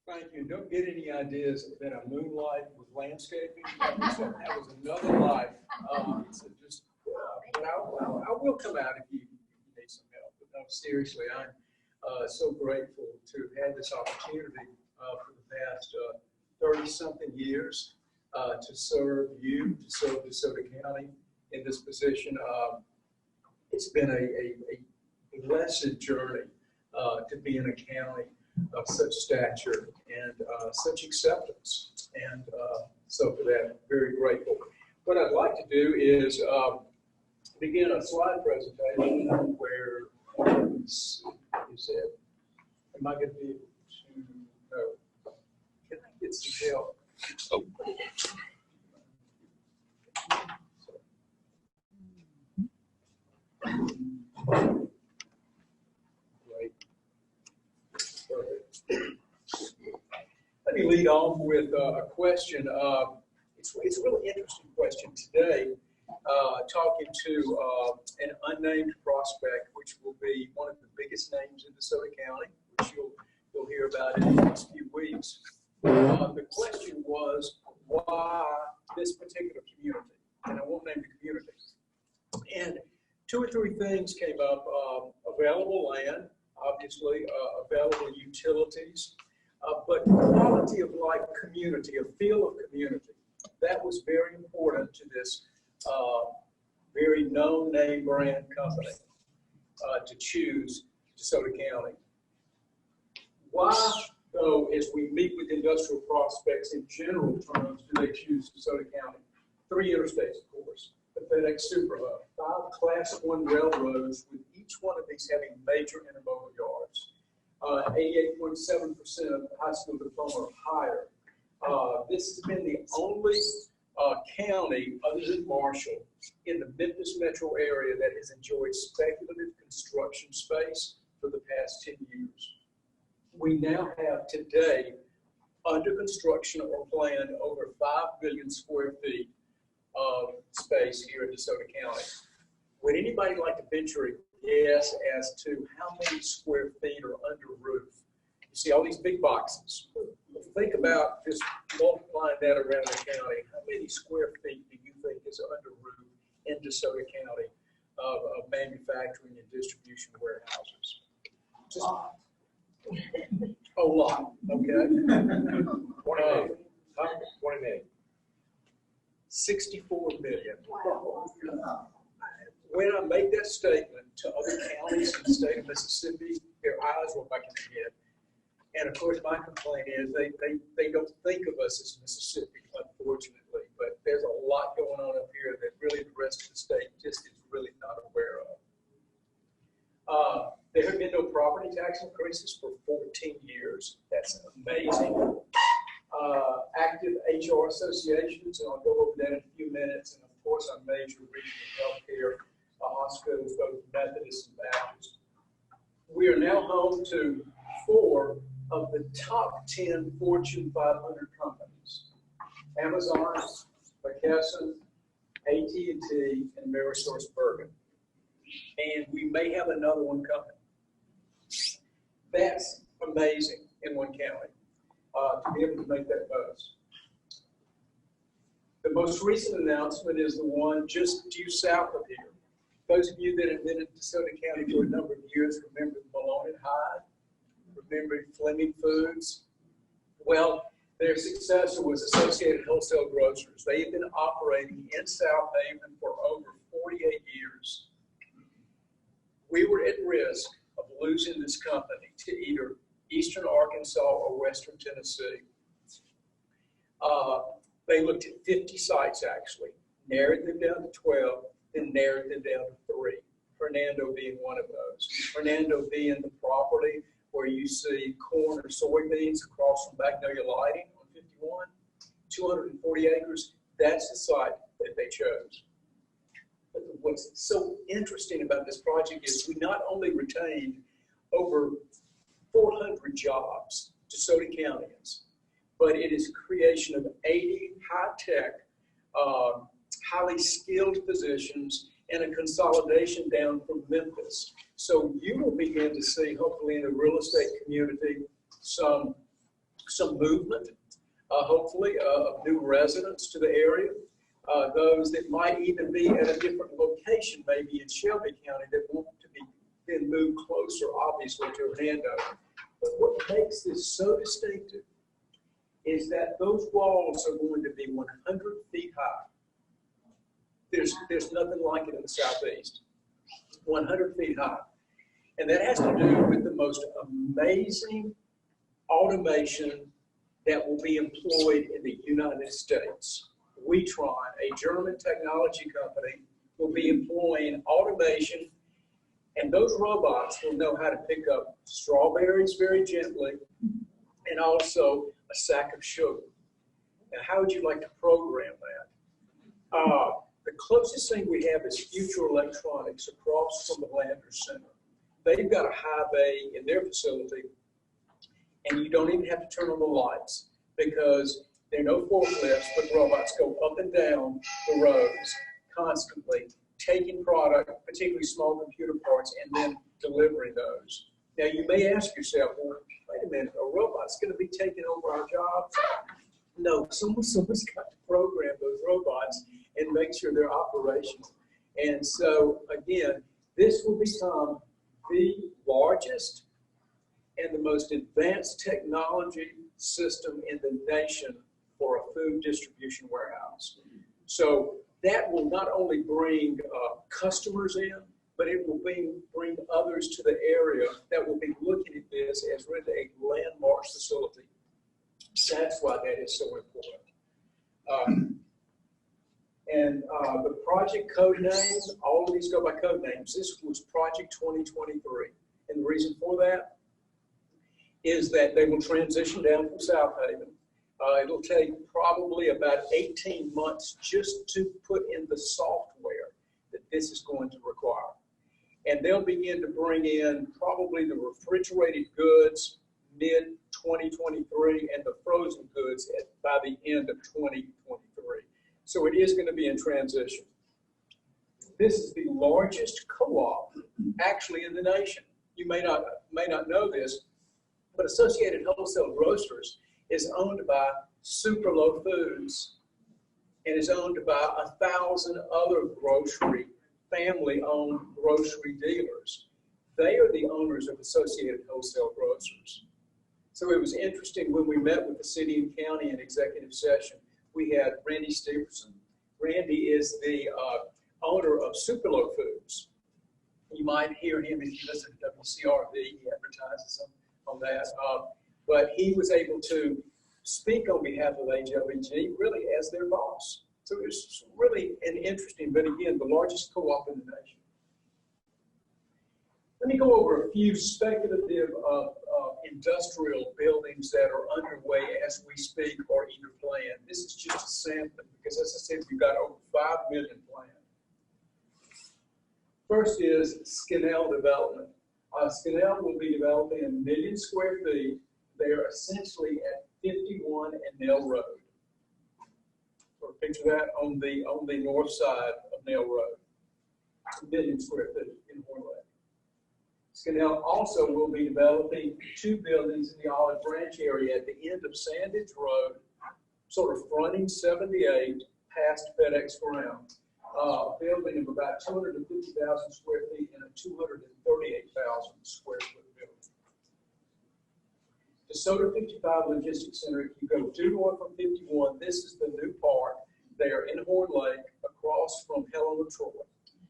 Thank you. Don't get any ideas that I moonlight with landscaping. That was another life. But I will come out if you need some help. But no, seriously, I'm so grateful to have had this opportunity for the past 30-something years to serve you, to serve DeSoto County in this position. It's been a blessed journey to be in a county of such stature and such acceptance. And so for that, I'm very grateful. What I'd like to do is begin a slide presentation where, is it, am I going to be able to, no, can I get some help? Oh. Let me lead on with a question. It's a really interesting question today. Talking to an unnamed prospect, which will be one of the biggest names in DeSoto County, which you'll hear about in the next few weeks. The question was, why this particular community? And I won't name the community. And two or three things came up: available land, obviously, available utilities, but quality of life community, a feel of community. That was very important to this very known name brand company to choose DeSoto County. Why, though, as we meet with industrial prospects in general terms, do they choose DeSoto County? 3 interstates, of course, the FedEx Super Hub, 5 Class 1 railroads, with each one of these having major intermodal yards. 88.7% of high school diploma or higher. This has been the only county, other than Marshall, in the Memphis metro area that has enjoyed speculative construction space for the past 10 years. We now have today under construction or planned over 5 billion square feet of space here in DeSoto County. Would anybody like to venture a guess as to how many square feet are under roof? You see all these big boxes. Think about just multiplying that around the county. How many square feet do you think is under roof in DeSoto County of manufacturing and distribution warehouses? Just a lot, okay? 20 million. 64 million. Wow. When I make that statement to other counties in the state of Mississippi, their eyes roll back in their head. And of course, my complaint is they don't think of us as Mississippi, unfortunately. But there's a lot going on up here that really the rest of the state just is really not aware of. There have been no property tax increases for 14 years. That's amazing. Active HR associations, and I'll go over that in a few minutes. And of course, our major regional healthcare hospitals, both Methodist and Baptist. We are now home to 4 of the top 10 Fortune 500 companies: Amazon, McKesson, AT&T, and AmerisourceBergen. And we may have another one coming. That's amazing in one county to be able to make that boast. The most recent announcement is the one just due south of here. Those of you that have been in DeSoto County for a number of years remember Malone and Hyde, remember Fleming Foods. Well, their successor was Associated Wholesale Grocers. They have been operating in South Haven for over 48 years. We were at risk of losing this company to either Eastern Arkansas or Western Tennessee. They looked at 50 sites actually, narrowed them down to 12, then narrowed them down to 3. Hernando being one of those. Hernando being the property where you see corn or soybeans across from Magnolia Lighting on 51, 240 acres. That's the site that they chose. But what's so interesting about this project is we not only retained over 400 jobs, DeSoto Countyans, but it is creation of 80 high-tech, highly skilled positions and a consolidation down from Memphis. So you will begin to see, hopefully in the real estate community, some some movement, hopefully, of new residents to the area. Those that might even be at a different location, maybe in Shelby County, that want to be then moved closer, obviously, to Hernando. But what makes this so distinctive is that those walls are going to be 100 feet high. There's nothing like it in the Southeast. 100 feet high. And that has to do with the most amazing automation that will be employed in the United States. Witron, a German technology company, will be employing automation, and those robots will know how to pick up strawberries very gently and also a sack of sugar. Now, how would you like to program that? The closest thing we have is Future Electronics across from the Landers Center. They've got a high bay in their facility, and you don't even have to turn on the lights because there are no forklifts, but robots go up and down the roads constantly, taking product, particularly small computer parts, and then delivering those. Now, you may ask yourself, well, wait a minute, a robot's going to be taking over our jobs? No, someone's got to program those robots and make sure they're operational. And so, again, this will become the largest and the most advanced technology system in the nation for a food distribution warehouse. So that will not only bring customers in, but it will bring others to the area that will be looking at this as really a landmark facility. That's why that is so important. The project code names, all of these go by code names. This was Project 2023. And the reason for that is that they will transition down from South Haven. It'll take probably about 18 months just to put in the software that this is going to require. And they'll begin to bring in probably the refrigerated goods mid-2023 and the frozen goods by the end of 2023. So it is going to be in transition. This is the largest co-op actually in the nation. You may not know this, but Associated Wholesale Grocers is owned by Superlow Foods and is owned by 1,000 other family-owned grocery dealers. They are the owners of Associated Wholesale Grocers. So it was interesting when we met with the city and county in executive session. We had Randy Stevenson. Randy is the owner of Superlow Foods. You might hear him if you listen to WCRV. He advertises on that. But he was able to speak on behalf of HLEG really as their boss. So it was really an interesting, but again, the largest co-op in the nation. Let me go over a few speculative industrial buildings that are underway as we speak or either planned. This is just a sampling because, as I said, we've got over 5 million planned. First is Scannell Development. Scannell will be developing 1 million square feet. They are essentially at 51 and Nell Road. So picture that on the north side of Nell Road. 1 million square feet in Horn Lake. Scannell also will be developing 2 buildings in the Olive Branch area at the end of Sandage Road, sort of fronting 78 past FedEx Ground. A building of about 250,000 square feet and a 238,000 square foot building. DeSoto 55 Logistics Center, if you go due north from 51, this is the new part. They are in Horn Lake across from Helen of Troy.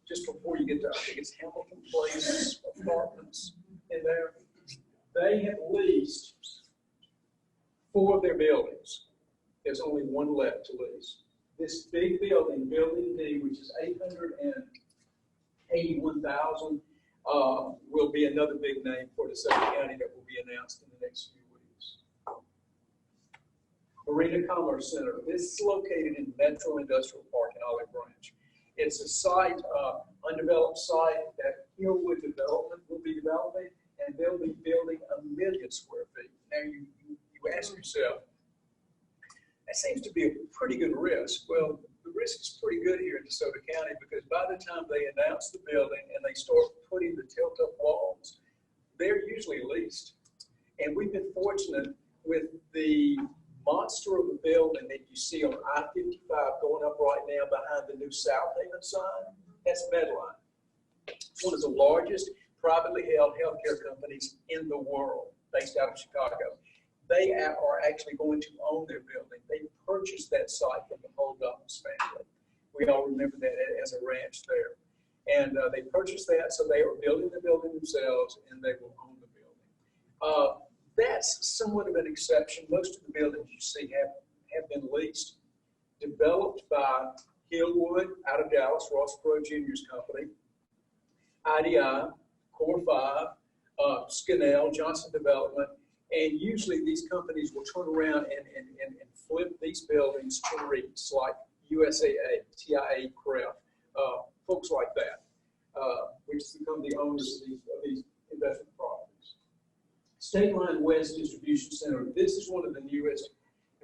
Just before you get to, I think it's Hamilton Place Apartments in there. They have leased 4 of their buildings. There's only 1 left to lease. This big building, Building D, which is 881,000, will be another big name for DeSoto County that will be announced in the next few weeks. Marina Commerce Center. This is located in Metro Industrial Park in Olive Branch. It's a site, undeveloped site that Hillwood Development will be developing, and they'll be building 1 million square feet. Now you ask yourself, that seems to be a pretty good risk. Well, the risk is pretty good here in DeSoto County because by the time they announce the building and they start putting the tilt-up walls, they're usually leased. And we've been fortunate with the monster of a building that you see on I-55 going up right now behind the new South Haven sign, that's Medline. It's one of the largest privately held healthcare companies in the world, based out of Chicago. They are actually going to own their building. They purchased that site from the Holdups family. We all remember that as a ranch there. And they purchased that, so they are building the building themselves, and they will own the building. That's somewhat of an exception. Most of the buildings you see have been leased, developed by Hillwood out of Dallas, Ross Perot Jr.'s company, IDI, Core 5, Scannell, Johnson Development, and usually these companies will turn around and flip these buildings to REITs like USAA, TIA, Craft, folks like that, which become the owners of these investment properties. State Line West Distribution Center, this is one of the newest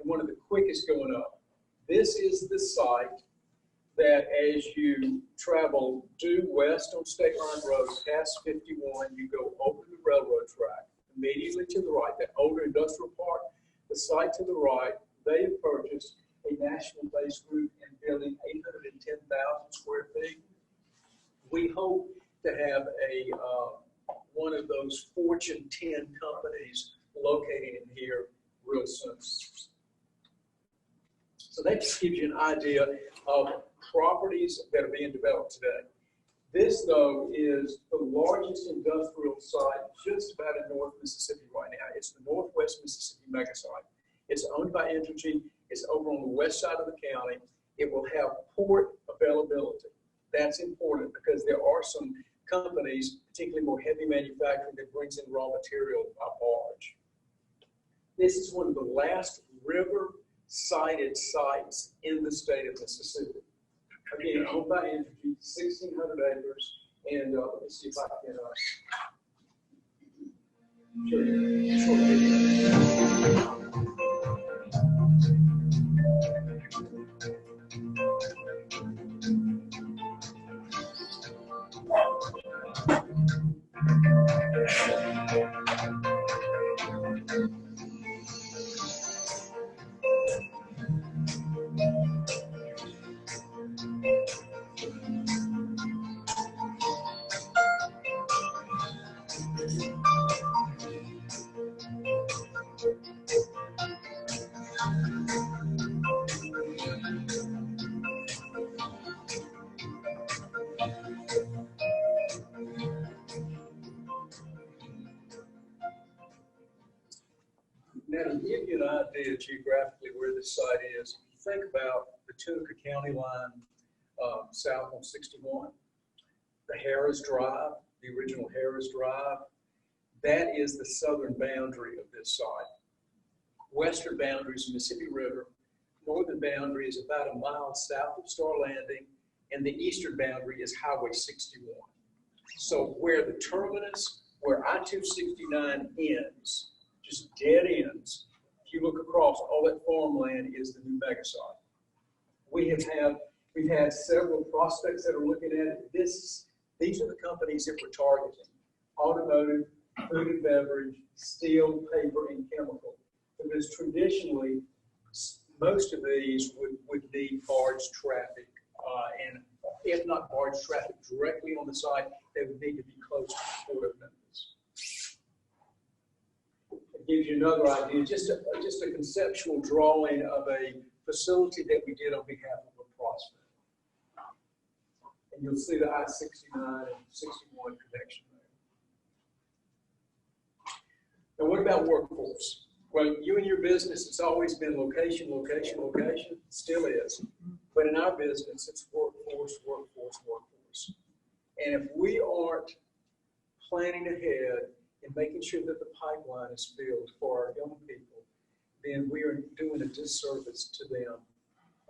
and one of the quickest going up. This is the site that as you travel due west on State Line Road, past 51, you go over the railroad track. Immediately to the right, that older industrial park, the site to the right, they have purchased a national-based group and building 810,000 square feet. We hope to have one of those Fortune 10 companies located in here real soon. So that just gives you an idea of properties that are being developed today. This, though, is the largest industrial site just about in North Mississippi right now. It's the Northwest Mississippi mega site. It's owned by Entergy. It's over on the west side of the county. It will have port availability. That's important because there are some companies, particularly more heavy manufacturing, that brings in raw material by barge. This is one of the last river-sided sites in the state of Mississippi. Again, owned by Entergy, 1,600 acres, and let me see if I can show you a short video. Now, to give you an idea geographically where this site is, if you think about the Tunica County line south on 61, the Harris Drive, the original Harris Drive, that is the southern boundary of this site. Western boundary is the Mississippi River. Northern boundary is about a mile south of Star Landing, and the eastern boundary is Highway 61. So where the terminus, where I-269 ends, just dead ends, if you look across, all that farmland is the new mega site. We've had several prospects that are looking at it. These are the companies that we're targeting: automotive, food and beverage, steel, paper, and chemical. Because traditionally, most of these would need barge traffic, and if not barge traffic directly on the site, they would need to be close to the Port of Memphis. It gives you another idea, just a conceptual drawing of a facility that we did on behalf of a prospect. And you'll see the I-69 and 61 connection there. Now, what about workforce? Well, you and your business, it's always been location, location, location, still is. But in our business, it's workforce, workforce, workforce. And if we aren't planning ahead and making sure that the pipeline is filled for our young people, then we are doing a disservice to them.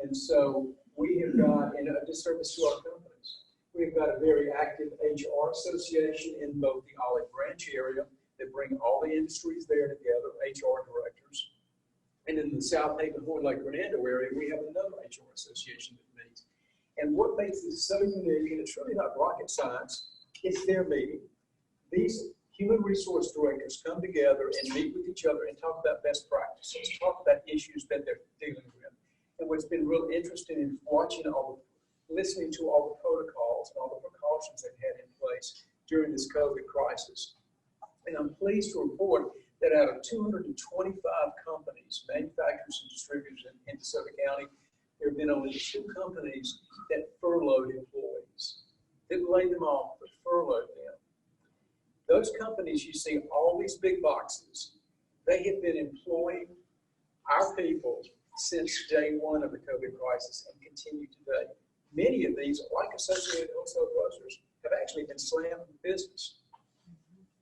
And so we have got, and a disservice to our companies. We've got a very active HR association in both the Olive Branch area that bring all the industries there together, HR directors. And in the South Haven, Horn Lake, Hernando area, we have another HR association that meets. And what makes this so unique, and it's really not rocket science, it's their meeting. These human human resource directors come together and meet with each other and talk about best practices, talk about issues that they're dealing with. And what's been real interesting is listening to all the protocols and all the precautions they've had in place during this COVID crisis. And I'm pleased to report that out of 225 companies, manufacturers and distributors in DeSoto County, there have been only 2 companies that furloughed employees. Didn't lay them off, but furloughed them. Those companies, you see all these big boxes, they have been employing our people since day one of the COVID crisis and continue today. Many of these, like Associated Wholesale Grocers, have actually been slammed with business.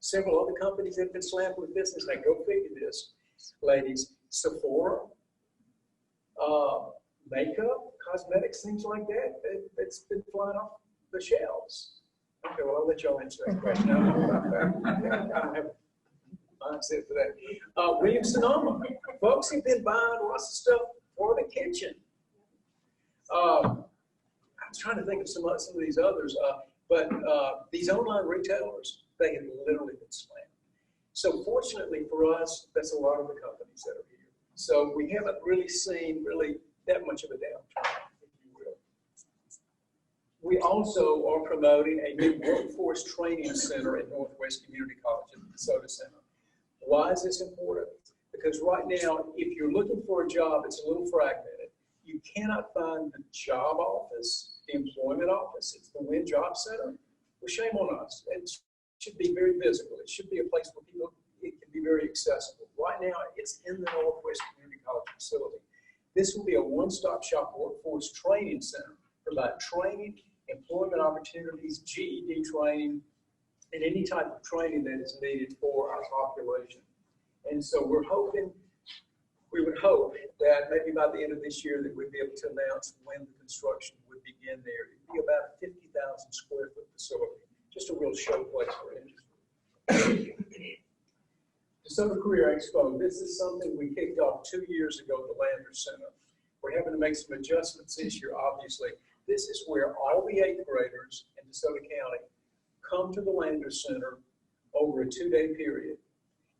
Several other companies have been slammed with business. Now go figure this, ladies. Sephora, makeup, cosmetics, things like that, that's been flying off the shelves. Okay, well, I'll let y'all answer that question. I don't have a mindset for that. Williams-Sonoma, folks have been buying lots of stuff for the kitchen. I was trying to think of some of these others, but these online retailers, they have literally been slammed. So fortunately for us, that's a lot of the companies that are here. So we haven't really seen that much of a downturn, if you will. We also are promoting a new workforce training center at Northwest Community College at the DeSoto Center. Why is this important? Because right now, if you're looking for a job, it's a little fragmented. You cannot find the job office, the employment office. It's the Wynn Job Center. Well, shame on us. It should be very visible. It should be a place where people, it can be very accessible. Right now, it's in the Northwest Community College facility. This will be a one-stop shop workforce training center, provide training, employment opportunities, GED training, and any type of training that is needed for our population. And so we would hope that maybe by the end of this year that we'd be able to announce when the construction would begin there. It'd be about a 50,000 square foot facility, just a real show place for industry. DeSoto Career Expo, this is something we kicked off 2 years ago at the Landers Center. We're having to make some adjustments this year, obviously. This is where all the 8th graders in DeSoto County come to the Landers Center over a 2-day period.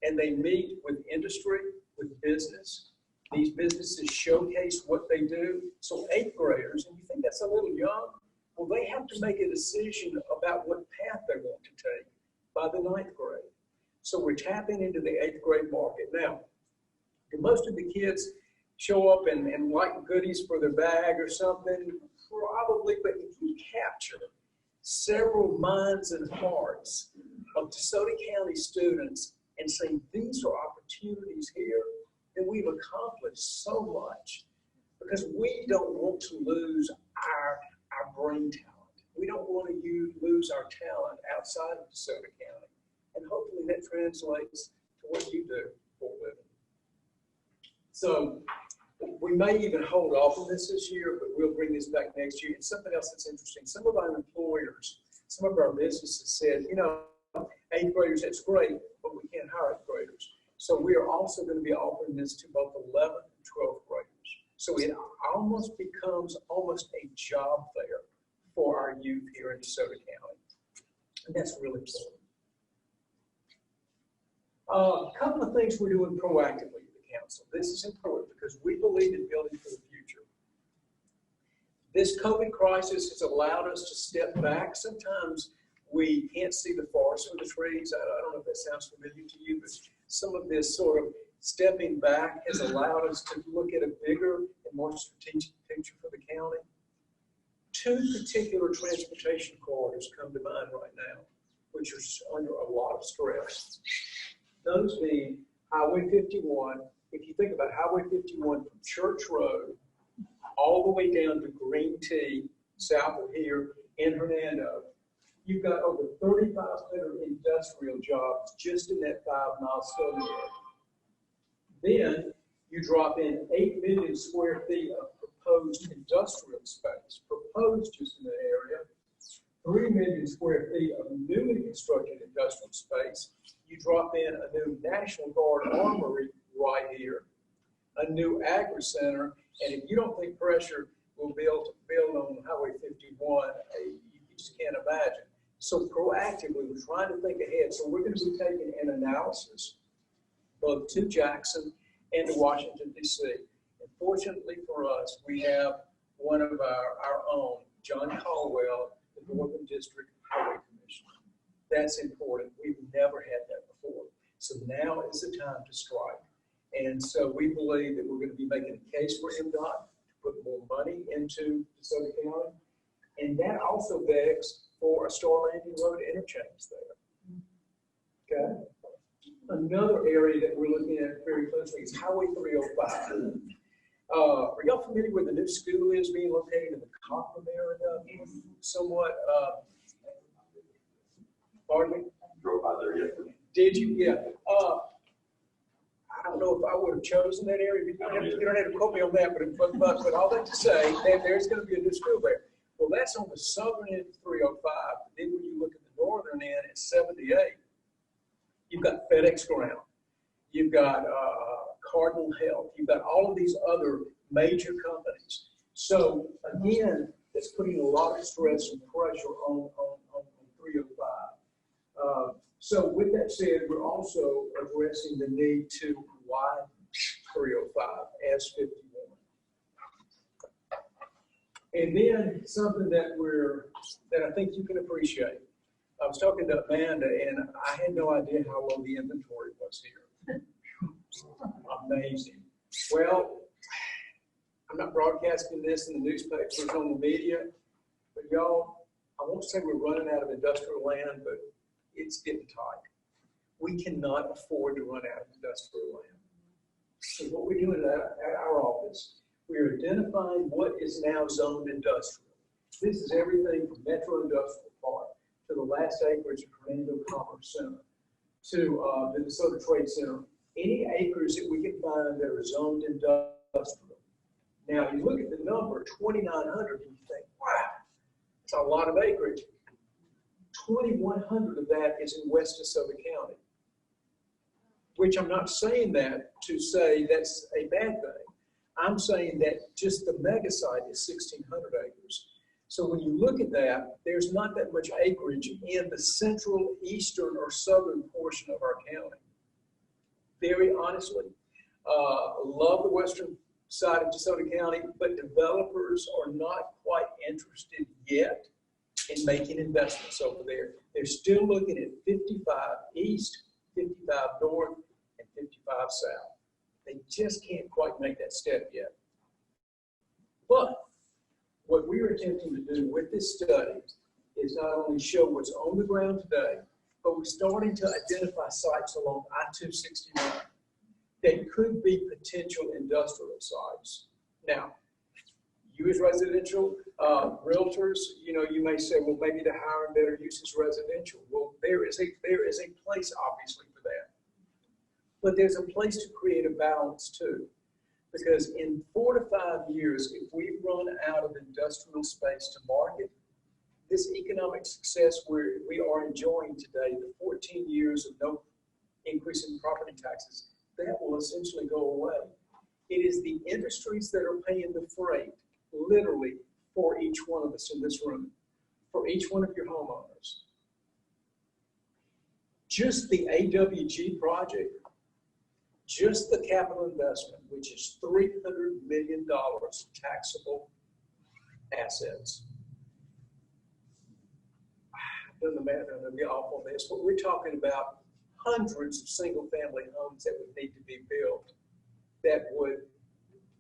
And they meet with industry, with business. These businesses showcase what they do. So 8th graders, and you think that's a little young, well, they have to make a decision about what path they want to take by the 9th grade. So we're tapping into the 8th grade market. Now, most of the kids show up and like goodies for their bag or something, probably, but if you capture several minds and hearts of DeSoto County students and say, these are opportunities here, then we've accomplished so much, because we don't want to lose our brain talent. We don't want to lose our talent outside of DeSoto County. And hopefully that translates to what you do for a living. So we may even hold off on this year, but we'll bring this back next year. And something else that's interesting, some of our employers, some of our businesses said, you know, 8th graders, that's great, but we can't hire 8th graders. So we are also going to be offering this to both 11th and 12th graders. So it almost becomes almost a job fair for our youth here in DeSoto County. And that's really important. A couple of things we're doing proactively at the council. This is important because we believe in building for the future. This COVID crisis has allowed us to step back. Sometimes we can't see the forest for the trees. I don't know if that sounds familiar to you, but some of this sort of stepping back has allowed us to look at a bigger and more strategic picture for the county. 2 particular transportation corridors come to mind right now, which are under a lot of stress. Those being Highway 51. If you think about Highway 51 from Church Road all the way down to Green Tea, south of here in Hernando, you've got over 3,500 industrial jobs just in that 5-mile stone area. Then you drop in 8 million square feet of proposed industrial space, proposed just in the area, 3 million square feet of newly constructed industrial space. You drop in a new National Guard armory right here, a new agri center, and if you don't think pressure will build on Highway 51, you just can't imagine. So proactively, we're trying to think ahead. So we're going to be taking an analysis both to Jackson and to Washington, D.C. And fortunately for us, we have one of our own, John Caldwell, the Northern District Highway Commissioner. That's important. We've never had that before. So now is the time to strike. And so we believe that we're going to be making a case for MDOT to put more money into DeSoto County. And that also begs for a Star Landing Road interchange there. Okay? Another area that we're looking at very closely is Highway 305. Are y'all familiar with the new school is being located in the Cochran area? Somewhat, pardon me? Drove by there yesterday. Did you? Yeah. I don't know if I would have chosen that area. You don't have to quote me on that, but all that to say that there's going to be a new school there. Well, that's on the southern end of 305. Then when you look at the northern end at 78, you've got FedEx Ground. You've got Cardinal Health. You've got all of these other major companies. So again, that's putting a lot of stress and pressure on 305. So with that said, we're also addressing the need to widen 305 as 51. And then something that I think you can appreciate. I was talking to Amanda, and I had no idea how low the inventory was here. Amazing. Well, I'm not broadcasting this in the newspapers or on the media, but y'all, I won't say we're running out of industrial land, but it's getting tight. We cannot afford to run out of industrial land. So what we're doing at our office, we're identifying what is now zoned industrial. This is everything from Metro Industrial Park to the last acreage of Hernando Commerce Center to the DeSoto Trade Center. Any acres that we can find that are zoned industrial. Now, you look at the number, 2,900, and you think, wow, that's a lot of acreage. 2,100 of that is in West DeSoto County, which I'm not saying that to say that's a bad thing. I'm saying that just the mega site is 1,600 acres. So when you look at that, there's not that much acreage in the central, eastern, or southern portion of our county. Very honestly, love the western side of DeSoto County, but developers are not quite interested yet in making investments over there. They're still looking at 55 east, 55 north, and 55 south. They just can't quite make that step yet. But what we're attempting to do with this study is not only show what's on the ground today, but we're starting to identify sites along I-269 that could be potential industrial sites. Now, you as residential realtors, you may say, well, maybe the higher and better use is residential. Well, there is a place, obviously, for that. But there's a place to create a balance, too. Because in 4 to 5 years, if we run out of industrial space to market, this economic success we are enjoying today, the 14 years of no increase in property taxes, that will essentially go away. It is the industries that are paying the freight, literally, for each one of us in this room, for each one of your homeowners. Just the AWG project, just the capital investment, which is $300 million taxable assets. I've done the math, I'm going to be off on this, but we're talking about hundreds of single-family homes that would need to be built that would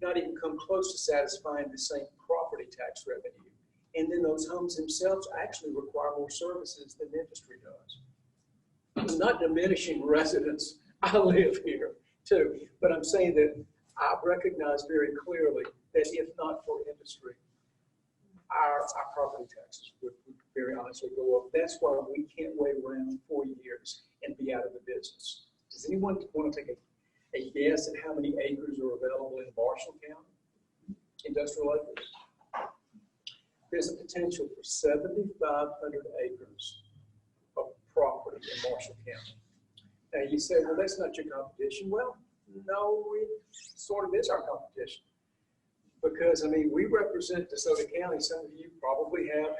not even come close to satisfying the same property tax revenue. And then those homes themselves actually require more services than the industry does. I'm not diminishing residents. I live here too, but I'm saying that I recognize very clearly that if not for industry, our property taxes would very honestly go up. That's why we can't wait around 4 years and be out of the business. Does anyone want to take a guess at how many acres are available in Marshall County? Industrial acres? There's a potential for 7,500 acres of property in Marshall County. Now you say, well, that's not your competition. Well, no, it sort of is our competition. Because, I mean, we represent DeSoto County. Some of you probably have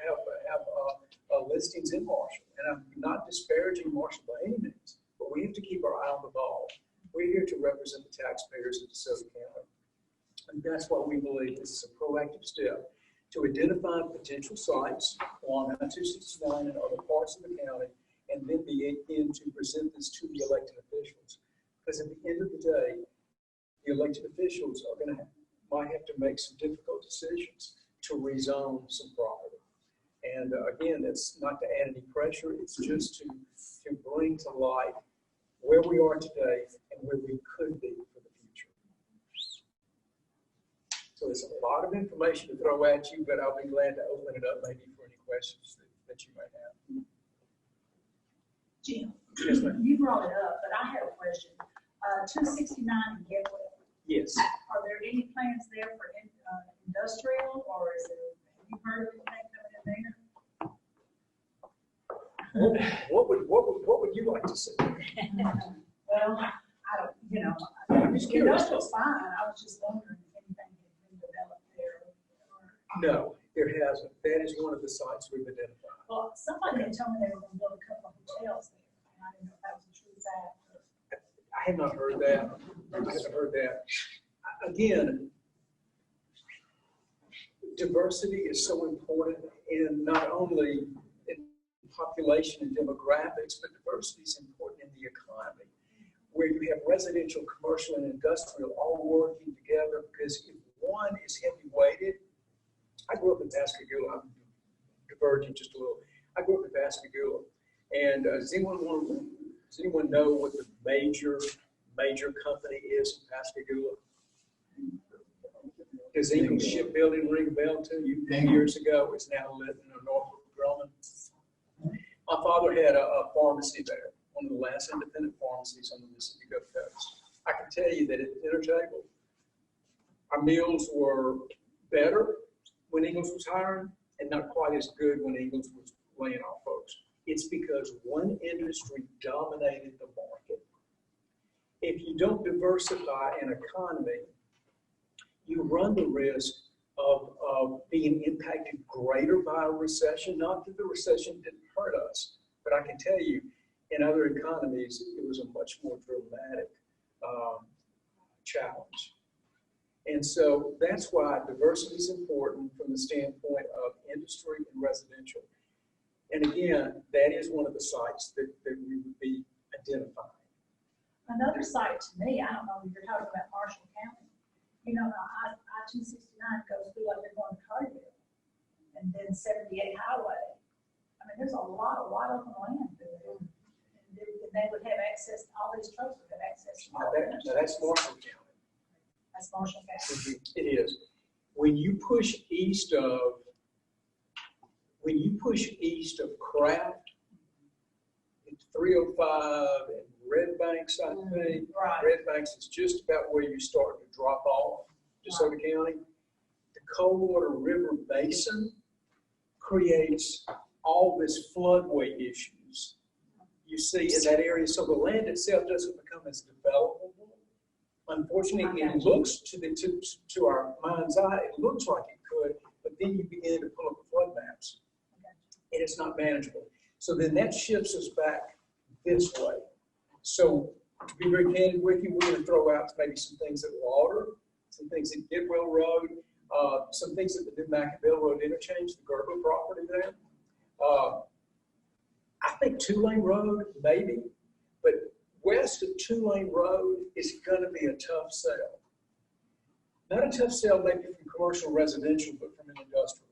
listings in Marshall. And I'm not disparaging Marshall by any means, but we have to keep our eye on the ball. We're here to represent the taxpayers of DeSoto County. And that's why we believe this is a proactive step to identify potential sites on I-269 and other parts of the county, and then begin to present this to the elected officials. Because at the end of the day, the elected officials are might have to make some difficult decisions to rezone some property. And again, it's not to add any pressure, it's just to bring to light where we are today and where we could be for the future. So there's a lot of information to throw at you, but I'll be glad to open it up maybe for any questions that you might have. Jim, Yes, ma'am. you brought it up, but I have a question. 269 in Getwell. Yes. Are there any plans there for industrial, or is there, have you heard of anything coming in there? What would you like to see? Well, I don't, you know, I'm just curious. industrial's fine. I was just wondering if anything had been developed there. No, there hasn't. That is one of the sites we've identified. Well, somebody had told me they were going to build a couple of hotels there, and I didn't know if that was a true fact. I have not heard that. I haven't heard that. Again, diversity is so important in not only in population and demographics, but diversity is important in the economy, where you have residential, commercial, and industrial all working together, because if one is heavy weighted, I grew up in Pascagoula. I'm diverging just a little. I grew up in Pascagoula, and does anyone know what the major company is in Pascagoula? Does Eagle Shipbuilding ring a bell to you? 10 years ago, it's now lit in Norfolk Grumman. My father had a pharmacy there, one of the last independent pharmacies on the Mississippi Gulf Coast. I can tell you that at the dinner table, our meals were better when Eagles was hiring, and not quite as good when Eagles was laying off folks. It's because one industry dominated the market. If you don't diversify an economy, you run the risk of being impacted greater by a recession. Not that the recession didn't hurt us, but I can tell you, in other economies, it was a much more dramatic challenge. And so that's why diversity is important from the standpoint of industry and residential. And again, that is one of the sites that we would be identifying. Another site to me, I don't know if you're talking about Marshall County. You know, I-269 goes through like they're going to Carterville, and then 78 Highway. I mean, there's a lot of wide open land there. And they would have access, all these trucks would have access to all that. That's Marshall County. That's Marshall County. It is. When you push east of Craft, it's 305 and Red Banks, I think. Right. Red Banks is just about where you start to drop off DeSoto County. The Coldwater River Basin creates all this floodway issues you see in that area. So the land itself doesn't become as developable. Unfortunately, it looks to our mind's eye, it looks like it could, but then you begin to pull up the flood maps, and it's not manageable. So then that shifts us back this way. So to be very candid with you, we're going to throw out maybe some things at Lauder, some things at Gidwell Road, some things at the New Mackville Road interchange, the Gerber property there. I think Two-Lane Road, maybe, but west of Two-Lane Road is going to be a tough sell. Not a tough sell maybe from commercial residential, but from an industrial.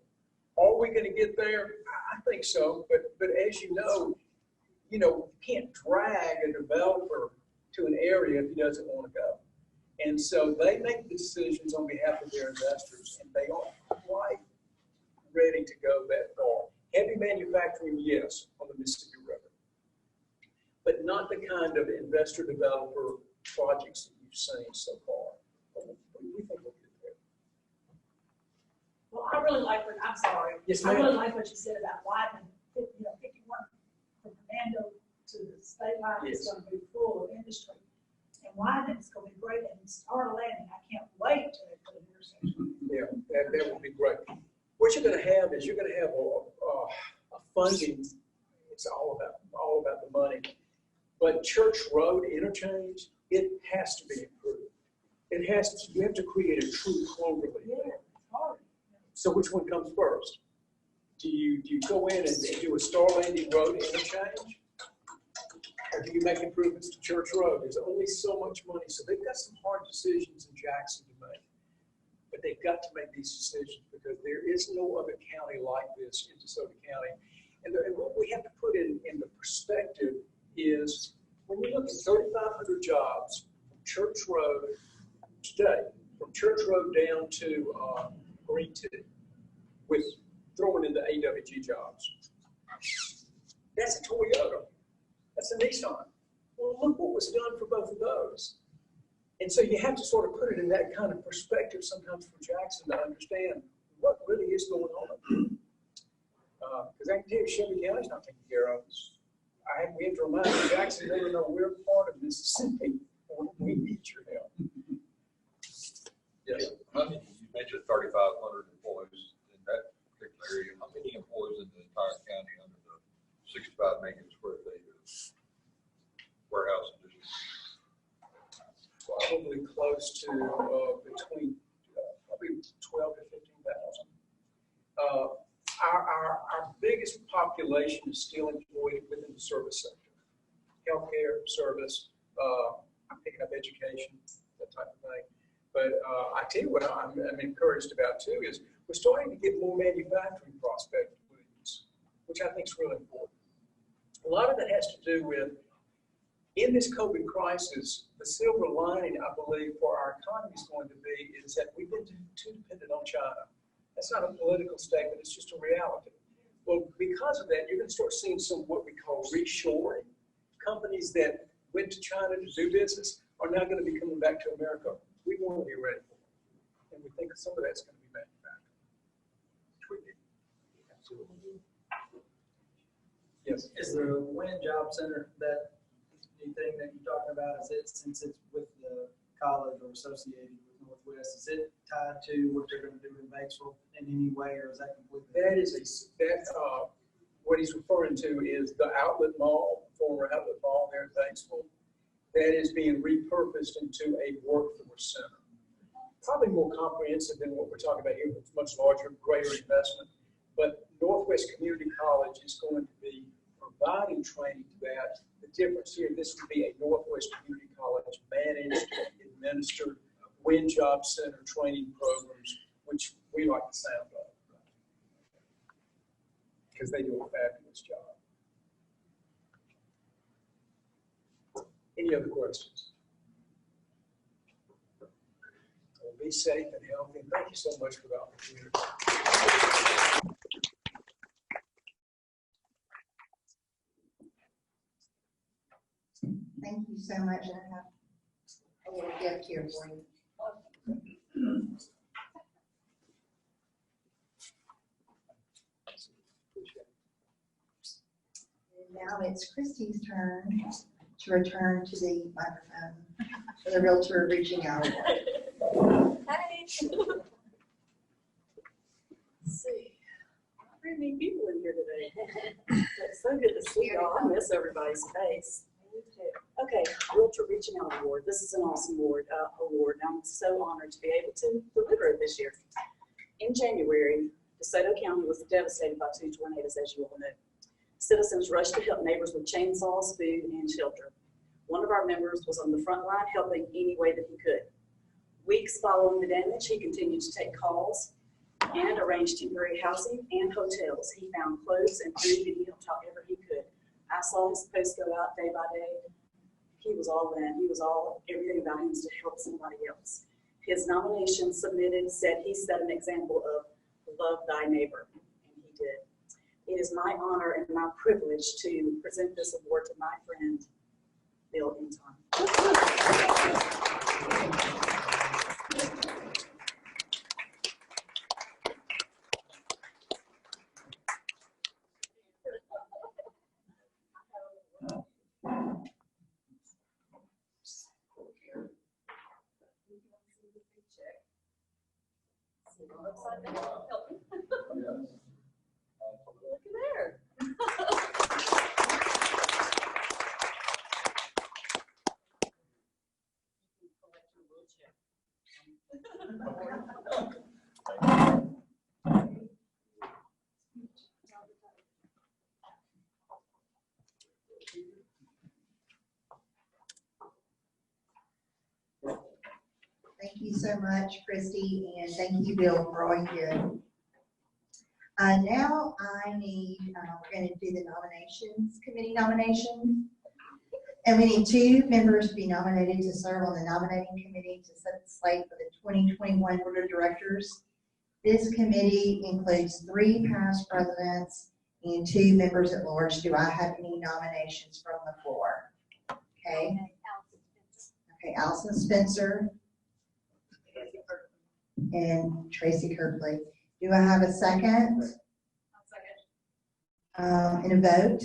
Are we going to get there? I think so, but as you can't drag a developer to an area if he doesn't want to go. And so they make decisions on behalf of their investors, and they aren't quite ready to go that far. Heavy manufacturing, yes, on the Mississippi River, but not the kind of investor-developer projects that you've seen so far. We think we'll get there. Well, I really like what, I'm sorry. Yes, I ma'am. really like what you said about widening, 51 from Fernando to the state line is Yes. going to be full of industry. And widening is going to be great. And Star Landing, I can't wait till they put an intersection. Yeah, that would be great. What you're going to have is you're going to have a funding road interchange, it has to be improved. It has to, you have to create a true clover leaf there. So which one comes first? Do you go in and do a Star Landing Road interchange? Or do you make improvements to Church Road? There's only so much money. So they've got some hard decisions in Jackson to make. But they've got to make these decisions because there is no other county like this in DeSoto County. And what we have to put in the perspective is when you look at 3,500 jobs from Church Road today, from Church Road down to Green Tip, with throwing in the AWG jobs. That's a Toyota. That's a Nissan. Well, look what was done for both of those. And so you have to sort of put it in that kind of perspective sometimes for Jackson to understand what really is going on. Because I can tell you Shelby County's not taking care of us. We have to remind Jackson, they know we're part of Mississippi. We need your help. Yes. You mentioned 3,500 employees in that particular area. How many employees in the entire county under the 65 million square feet of warehouse division? Probably close to between probably 12 to 15,000. Our biggest population is still employed within the service sector. Healthcare, service, I'm picking up education, that type of thing. But I tell you what I'm encouraged about too is we're starting to get more manufacturing prospect leads, which I think is really important. A lot of it has to do with, in this COVID crisis, the silver lining, I believe, for our economy is going to be is that we've been too dependent on China. That's not a political statement, it's just a reality. Well, because of that, you're going to start seeing some what we call reshoring. Companies that went to China to do business are now going to be coming back to America. We want to be ready for it. And we think some of that's going to be manufactured. Absolutely. Yes. Is the Wind Job Center that new thing that you're talking about, is it, since it's with the college or associated with Northwest, is it tied to what they're going to do in Batesville in any way, or is that completely? That is what he's referring to is the outlet mall, former outlet mall there in Batesville. That is being repurposed into a workforce center. Probably more comprehensive than what we're talking about here. It's much larger, greater investment. But Northwest Community College is going to be providing training to that. The difference here, this would be a Northwest Community College managed, administered, Wind Job Center training programs, which we like the sound of because they do a fabulous job. Any other questions? Well, be safe and healthy. And thank you so much for the opportunity. Thank you so much. I have a little gift here for you. And now it's Christy's turn to return to the microphone for the realtor reaching out. Hi. Let's see. Not very many people in here today. It's so good to see y'all. I miss everybody's face. Okay, Realtor Reaching Out Award. This is an awesome award. I'm so honored to be able to deliver it this year. In January, DeSoto County was devastated by 2 tornadoes, as you all know. Citizens rushed to help neighbors with chainsaws, food, and shelter. One of our members was on the front line helping any way that he could. Weeks following the damage, he continued to take calls and arrange temporary housing and hotels. He found clothes and food, and he helped however he could. I saw his posts go out day by day. He was all in. He was all, everything about him was to help somebody else. His nomination submitted said he set an example of love thy neighbor, and he did. It is my honor and my privilege to present this award to my friend, Bill Inton. Upside down. Help me. Look at there. Thank you so much, Christy, and thank you, Bill, for all you do. Now I need, we're going to do the nominations, committee nominations. And we need 2 members to be nominated to serve on the nominating committee to set the slate for the 2021 board of directors. This committee includes 3 past presidents and 2 members at large. Do I have any nominations from the floor? Okay. Okay, Allison Spencer and Tracy Kirkley. Do I have a second? And a vote?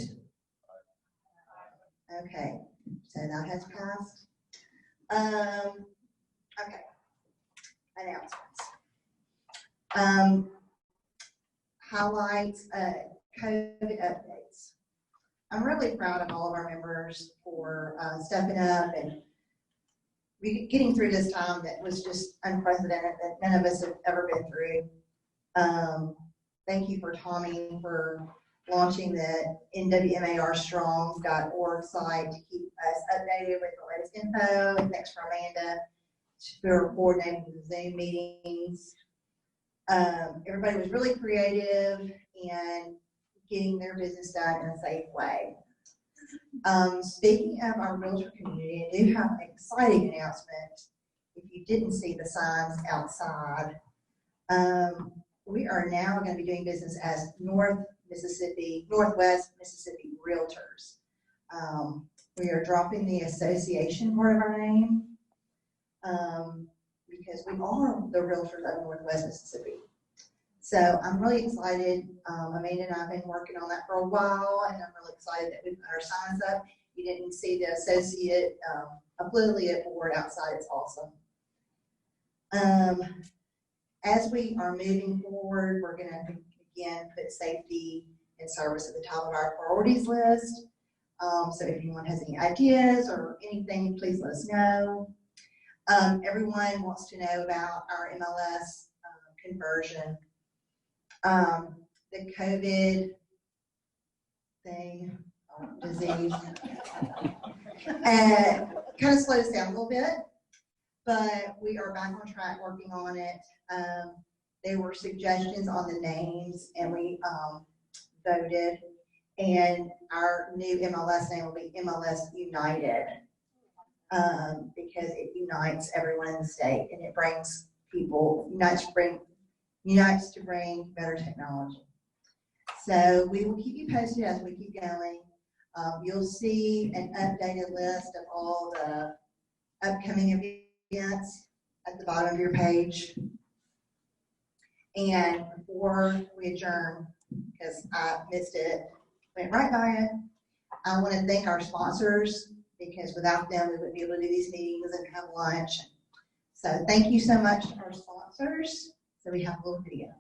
Okay, so that has passed. Okay, announcements. Highlights, COVID updates. I'm really proud of all of our members for stepping up and getting through this time that was just unprecedented, that none of us have ever been through. Thank you for Tommy for launching the nwmarstrong.org site to keep us updated with the latest info. And thanks for Amanda for coordinating the Zoom meetings. Everybody was really creative and getting their business done in a safe way. Speaking of our realtor community, I do have an exciting announcement. If you didn't see the signs outside, we are now going to be doing business as Northwest Mississippi Realtors. We are dropping the association part of our name because we are the realtors of Northwest Mississippi. So I'm really excited. Amanda and I have been working on that for a while, and I'm really excited that we put our signs up. You didn't see the associate affiliate board outside. It's awesome. As we are moving forward, we're going to again put safety and service at the top of our priorities list. So if anyone has any ideas or anything, please let us know. Everyone wants to know about our MLS conversion. The COVID thing, disease, kind of slowed us down a little bit, but we are back on track working on it. There were suggestions on the names, and we voted, and our new MLS name will be MLS United, because it unites everyone in the state, and it brings people, unites to bring better technology. So we will keep you posted as we keep going. You'll see an updated list of all the upcoming events at the bottom of your page. And before we adjourn, because I missed it, went right by it, I want to thank our sponsors, because without them we wouldn't be able to do these meetings and have lunch. So thank you so much to our sponsors. So we have a little video.